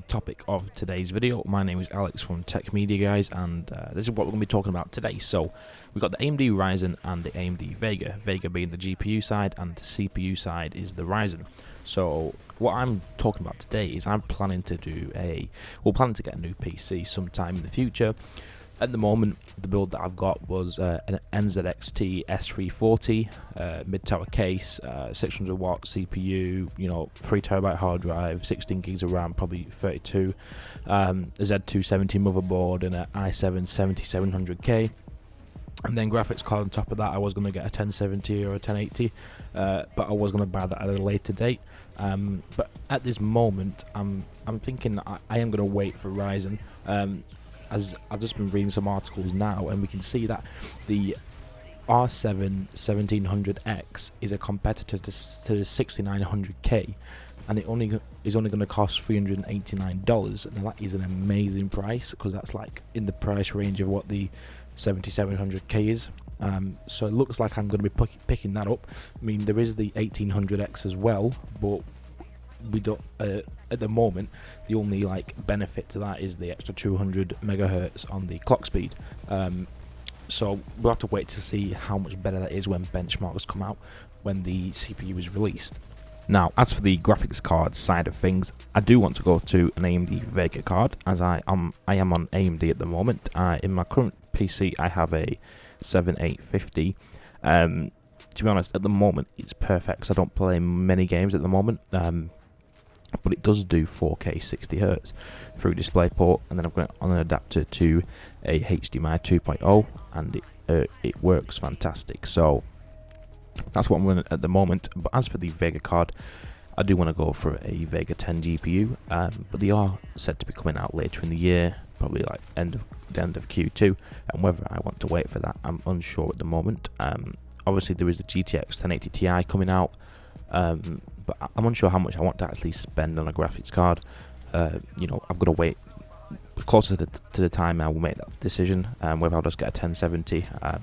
topic of today's video. My name is Alex from Tech Media Guys, and this is what we're going to be talking about today. So we've got the AMD Ryzen and the AMD Vega. Vega being the GPU side and the CPU side is the Ryzen. So what I'm talking about today is we're planning to get a new PC sometime in the future. At the moment, the build that I've got was an NZXT S340 mid-tower case, 600 watt CPU, 3TB hard drive, 16 gigs of RAM, probably 32, a Z270 motherboard, and an i7-7700K. And then graphics card on top of that. I was going to get a 1070 or a 1080, but I was going to buy that at a later date. But at this moment, I'm thinking I am going to wait for Ryzen. As I've just been reading some articles now, and we can see that the R7 1700X is a competitor to the 6900K, and it is only going to cost $389. Now that is an amazing price, because that's like in the price range of what the 7700K is. So it looks like I'm going to be picking that up. I mean, there is the 1800X as well, but we don't at the moment. The only benefit to that is the extra 200 megahertz on the clock speed. So we'll have to wait to see how much better that is when benchmarks come out, when the CPU is released. Now, as for the graphics card side of things, I do want to go to an AMD Vega card, as I am on AMD at the moment. In my current PC, I have a 7850. To be honest, at the moment it's perfect, because I don't play many games at the moment. But it does do 4K 60Hz through DisplayPort, and then I've got it on an adapter to a HDMI 2.0, and it works fantastic. So that's what I'm running at the moment. But as for the Vega card, I do want to go for a Vega 10 GPU, but they are said to be coming out later in the year, probably like the end of Q2, and whether I want to wait for that, I'm unsure at the moment. Obviously there is the GTX 1080 Ti coming out, but I'm unsure how much I want to actually spend on a graphics card. I've got to wait closer to the time I will make that decision, whether I'll just get a 1070. I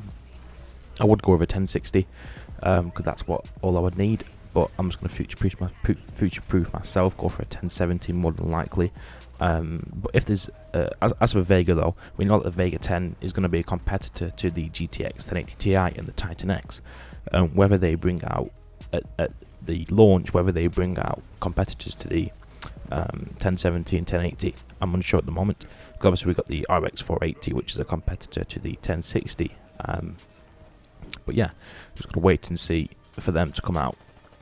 would go with a 1060, because that's all I would need, but I'm just going to future-proof myself, go for a 1070 more than likely. But if there's as for Vega though, we know that the Vega 10 is going to be a competitor to the GTX 1080 Ti and the Titan X. Whether they bring out at the launch, whether they bring out competitors to the 1070 and 1080, I'm unsure at the moment. Obviously we've got the RX 480, which is a competitor to the 1060. But yeah, just got to wait and see for them to come out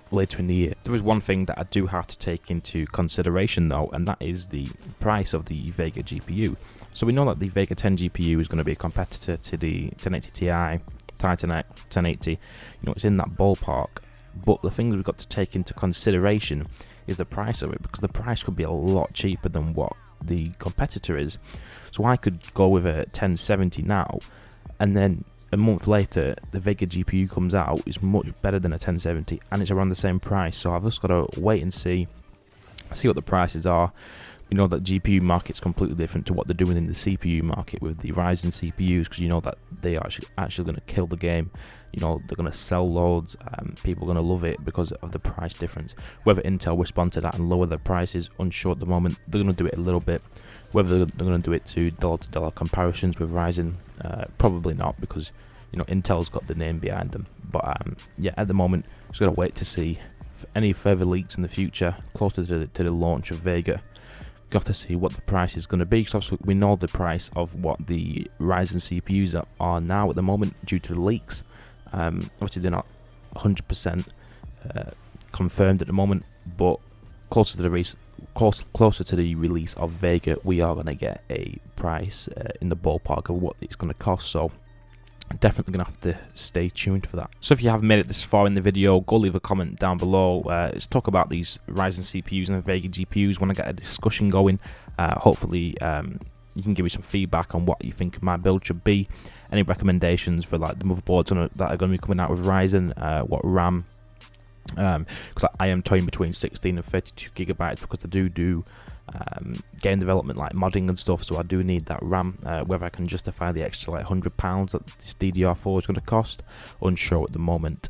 later in the year. There is one thing that I do have to take into consideration though, and that is the price of the Vega GPU. So we know that the Vega 10 GPU is going to be a competitor to the 1080 Ti, Titan X, 1080. It's in that ballpark. But the things we've got to take into consideration is the price of it, because the price could be a lot cheaper than what the competitor is. So I could go with a 1070 now, and then a month later the Vega GPU comes out, it's much better than a 1070, and it's around the same price. So I've just got to wait and see what the prices are. We know that GPU market's completely different to what they're doing in the CPU market with the Ryzen CPUs, because you know that they are actually going to kill the game. They're going to sell loads, people are going to love it because of the price difference. Whether Intel respond to that and lower their prices, unsure at the moment. They're going to do it a little bit. Whether they're going to do it to dollar-to-dollar comparisons with Ryzen, probably not, because Intel's got the name behind them. But yeah, at the moment, just got to wait to see any further leaks in the future, closer to the launch of Vega. Got to see what the price is going to be, because we know the price of what the Ryzen CPUs are now at the moment due to the leaks. Obviously they're not 100% confirmed at the moment, but closer to the release of Vega, we are going to get a price in the ballpark of what it's going to cost. So definitely going to have to stay tuned for that. So if you haven't made it this far in the video, go leave a comment down below. Let's talk about these Ryzen CPUs and the Vega GPUs. When I get a discussion going, hopefully you can give me some feedback on what you think my build should be. Any recommendations for the motherboards that are going to be coming out with Ryzen, what RAM, because I am toying between 16 and 32 gigabytes, because I do game development like modding and stuff, so I do need that RAM. Whether I can justify the extra £100 that this DDR4 is going to cost, unsure at the moment.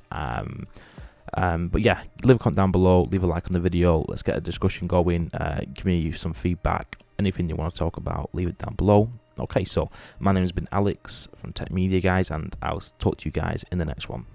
But yeah, leave a comment down below, leave a like on the video, let's get a discussion going, give me some feedback, anything you want to talk about, leave it down below. Okay, so my name has been Alex from Tech Media, guys, and I'll talk to you guys in the next one.